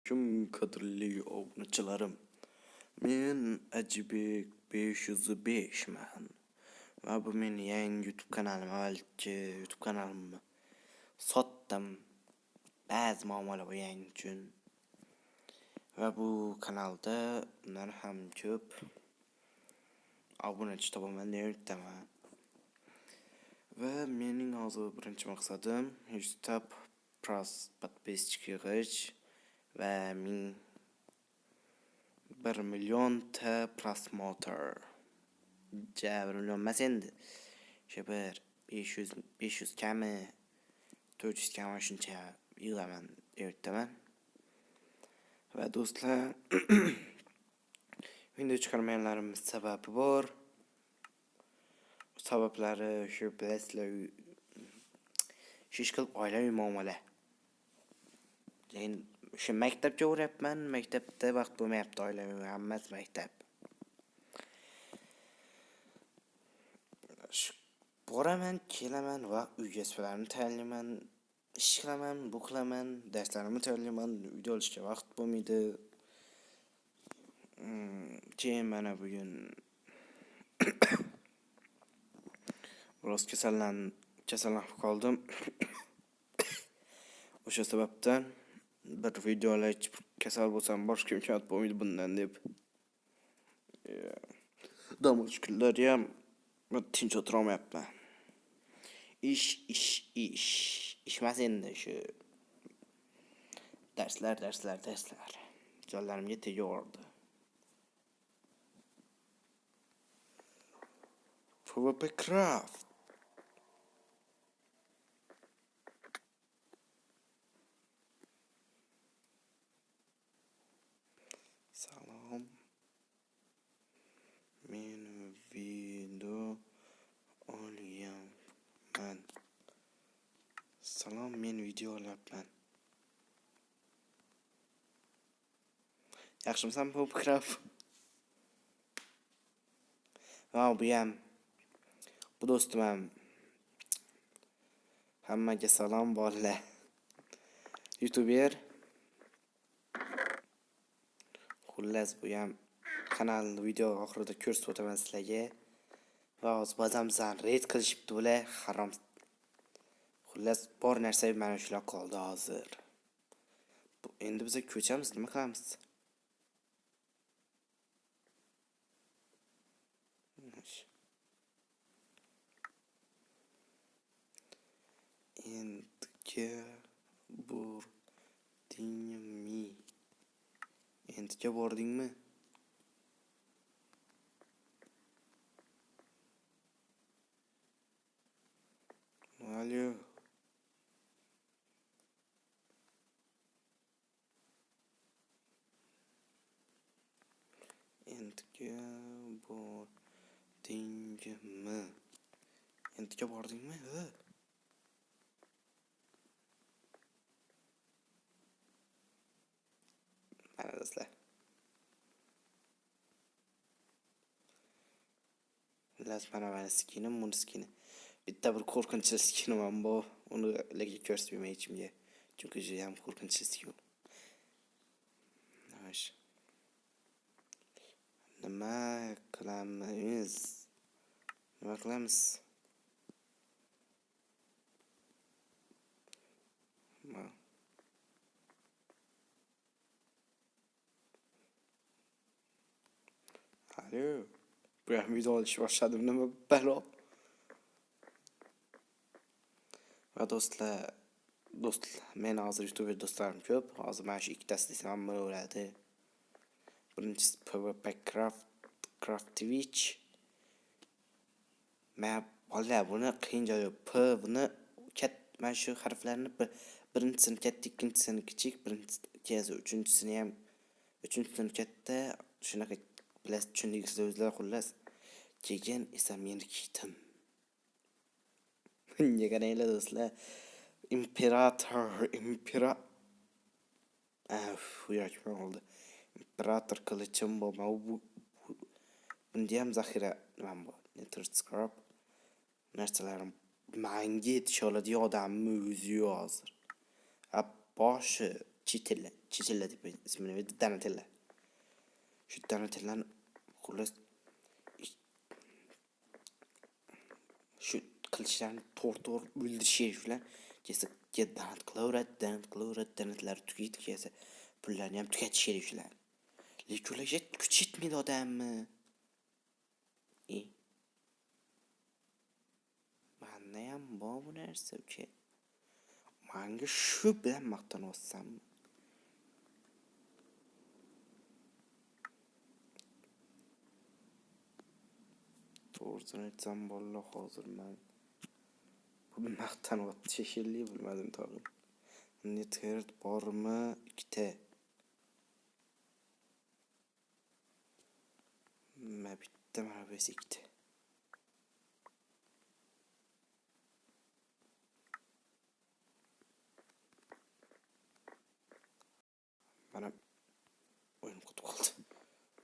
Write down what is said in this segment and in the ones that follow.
Assalamualaikum qadrli obunachilarim. Men Ajibek 505 man. Va bu mening yangi YouTube kanalim. Avvalgi YouTube kanalimni sotdim. Ba'zi muammolar bo'lgani uchun. Va bu kanalda undan ham ko'p obunachi topaman deb umiddaman. Va mening hozir birinchi maqsadim YouTube подписчики qilish va 1 millionta prosmotr. 1 million emas endi. Shu 500 kami 400 kami shuncha yig'aman deb aytaman. Va do'stlar, video chiqarmaganlarim sababi bor. Sabablari shu bilasizlar, shish qilib oilaviy muomala. Shu maktabga o'ryapman, maktabda vaqt bo'lmayapti, oilaviy hammasi maktab. Boraman, kelaman va uyga so'zlarni tayyorlayman, ish qilaman, bu qilaman, darslarimni tayyorlayman, video olishga vaqt bo'lmaydi. Keyin mana bugun biroz kasallanib qoldim. O'sha sababdan bir video olib kasal bo'lsam boshqa imkoniyat bo'lmaydi bundan deb. Dam olish kunlari ham tinch o'tira olmayapman. Ish emas endi shu darslar. Jonlarimga tegaverdi. PvP Craft. Salom. Men video olyapman. Salom, men video olyapman. Yaxshimisan PvP Craft? Bu do'stim ham. Hammaga salom bolalar. YouTuber. Xullas bu ham kanalni video oxirida ko'rsatib o'taman sizlarga. Va o'z bazamizdan raid qilishibdi bular, harom. Xullas bor narsa mana shular qoldi hozir. Endi biz ko'chamiz, nima qilamiz? Endi bordingmi? Alo. Endiga bordingmi? Mana do'stlar. Mana skinim, buni skini. Bitta bir qo'rqinchli skinim ham bor. Uni ularga ko'rsatmayman hechimga. Chunki juda ham qo'rqinchli skin. Nima qilamiz? Alo. Bu ham video olish boshladim, nima balo? Va do'stlar, men hozir YouTuber do'stlarim ko'p. Hozir mana shu ikkitasi desam ham bo'ladi. Birinchisi PvP Craft Twitch. Men bolalar buni qiyin joyi P buni mana shu harflarni birinchisini katta, ikkinchisini kichik, uchinchisini katta, shunaqa bilas tushundingiz o'zlar xullas. Keyin esa meni kitim. Qaranglar do'stlar. Imperator qilichim bor. Bunda ham zaxira nima bor? Interscribe narsalarim manga yetisha oladigan odamni o'zi hozir. Boshi Chichilla deb ismini berdi, Donatella. Shu Donatellani xullas shu qilichlarni to'g'ri o'ldirishish bilan kesa donatlar tugaydi, kesa pullarni ham tugatish kerak shular. Lekin ularga kuch yetmaydi odammi? Manda ham bor bu narsa uka. Manga shu bilan maqtanyapsam. To'g'risini aytsam bolalar hozir men bu maqtanyapti shekilli, bilmadim tag'in. Nether bormi? 2 ta. Bitta mana bu 2 ta. Mana o'yin qutib qoldi.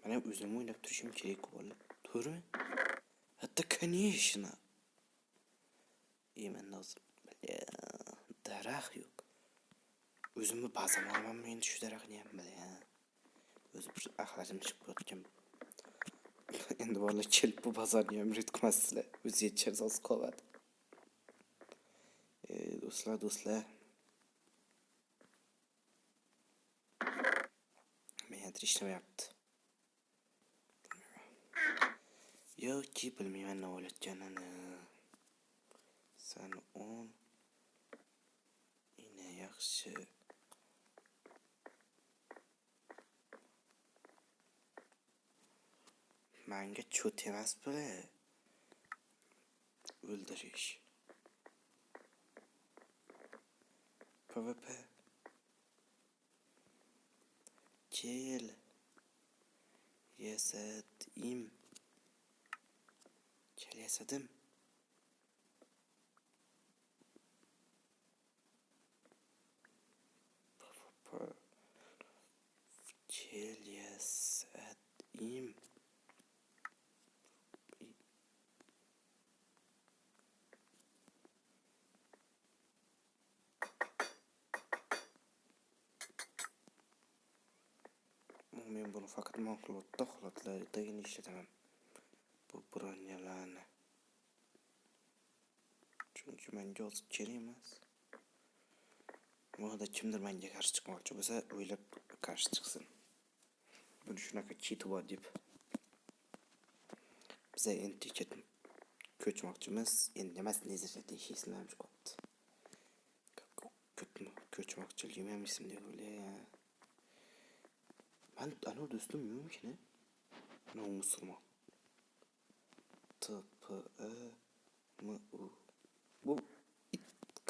Mana o'zim o'ynab turishim kerak bo'ldi. To'g'rimi? Hatta конечно. Men hozir daraxt yo'q. O'zimni ba'zan olamanmi endi shu daraxtni ham bilaman. O'zi bir axlatim chiqib yotgan. Endi bolalar kelib bu bozorni ham yutqazsizlar. O'zi yetishasiz qoladi. Do'stlar. Men ishlamayapti. Yoki bilmayman nima bo'layotganini. San 10 ina yaxshi. Manga cho't emas bular. O'ldirish. PvP. Kel. Yasadim. Kel yasadim. Kel yasadim. Men bunu faqat holatlaridagina ishlataman. Bu bronyalarni. Chunki menga hozir kerak emas. Bunda kimdir menga qarshi chiqmoqchi bo'lsa, o'ylab qarshi chiqsin. Buni shunaqa cheat bor deb. Biz endi ko'chmoqchimiz. Endi emas, nezarda deyishimiz qoldi. Ko'chmoqchiligim ham esimda o'ylay. Ben ana do'stim yo'qmi? No musulmon. TPMU. Bu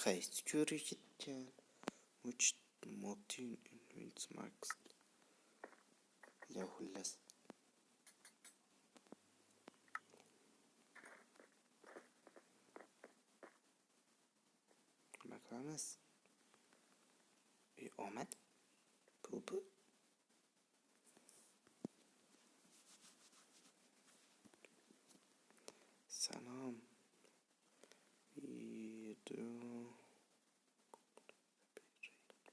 qaysi ko'rish ketgan? Much Motin Invents Max. Ya xullas. Nima qilamiz? Omad. Bu. Salom. Video.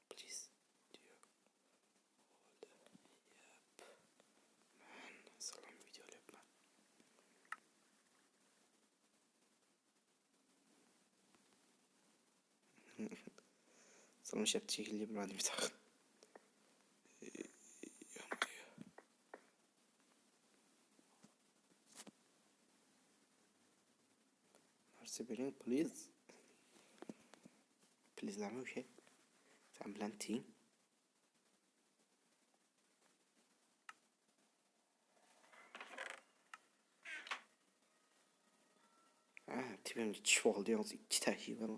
Please. Salom video yapma. Salom şaptı şekilde yapmadım bir takım. Bering, please. Please lama bir şey. Sen bilen team. Tipimde çift oldu yalnız 2 taşı var.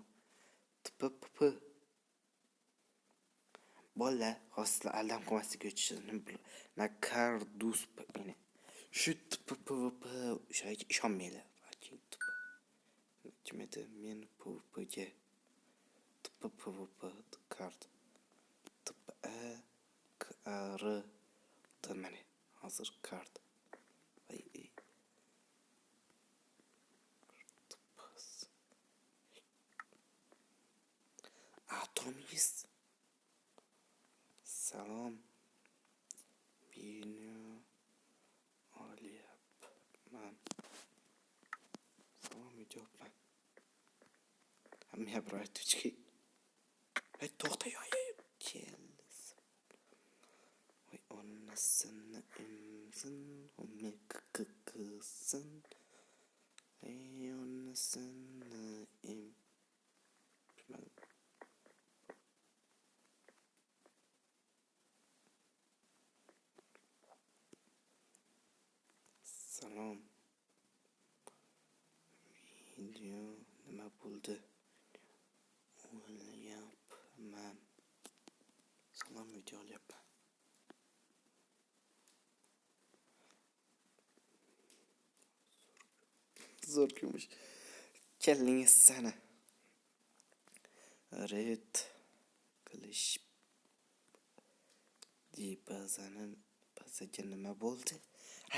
Tıpı. Bolla hosla aldam ko'masdi ko'chishini nakardus yine. Shu tıpı shayga ishonmanglar. Kim edi? Men PvP'ga PvP kart kar mana hozir kart Atomist Salom. Bino olyapman. Salom videoman. Hamma bir aytuvchi. Hey to'xta yo'q. Keldi. Voy onasini imsin, umi kıkısın. Hey onasini im. Salom. Video nima bo'ldi? O'lyapman. Salom video olyapman. Zo'r kumush. Kellingiz sana. Red qilish bazaga nima bo'ldi?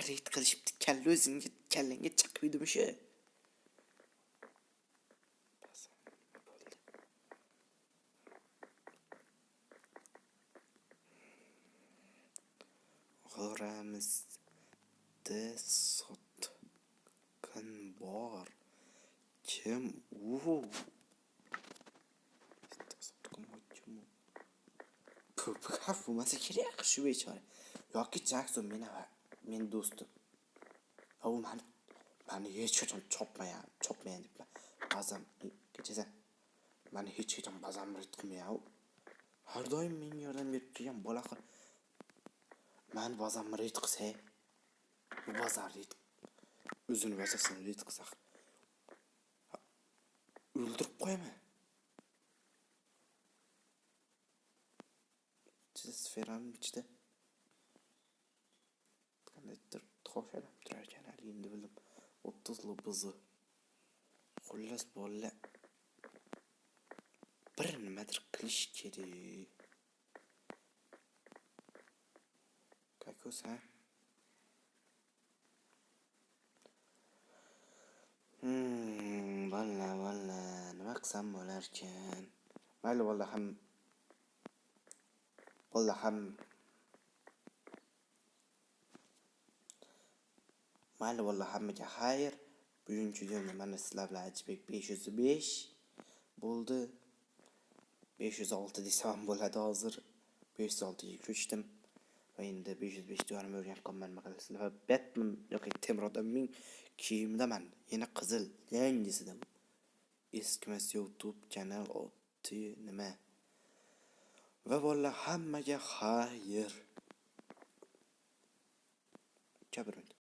Red qilishibdi. Kalla o'zingga kallangga chaqibdimi shu? G'oramizda sotqin bor. Kim u? Ko'p xavf bo'lmasa kerak shu bechora. Yoki Jackson men do'stim. U mani hech qachon chopmagan debman. Ba'zan kechasan. Mani hech qachon ba'zan ritqilmayapti. Har doim menga yordam berib turgan bola qil. Man ba'zan rit qilsa, bu ba'zan rit. O'zini ba'zan rit qilsa. O'ldirib qo'yaman. Sferaning ichida qandaydir to'shalab turar ekan, endi bildim. 30 bizi. Xullas bolalar bir nimadir qilish kerak. Kakos ha? Valla nima qilsam bo'lar ekan? Mayli valla hammaga xayr. Bugungi videomda mana sizlar bilan Ajibek 505 bo'ldi. 506 desam bo'ladi hozir. 506 ga ko'chdim. Va endi 505 do'rni o'rganib qolman maqalasini va Batman yoki Temur odamning kiyimidaman. Yana qizil, yangisidan. Eskimas YouTube kanal oti nima? Va valla hammaga xayr. Jabr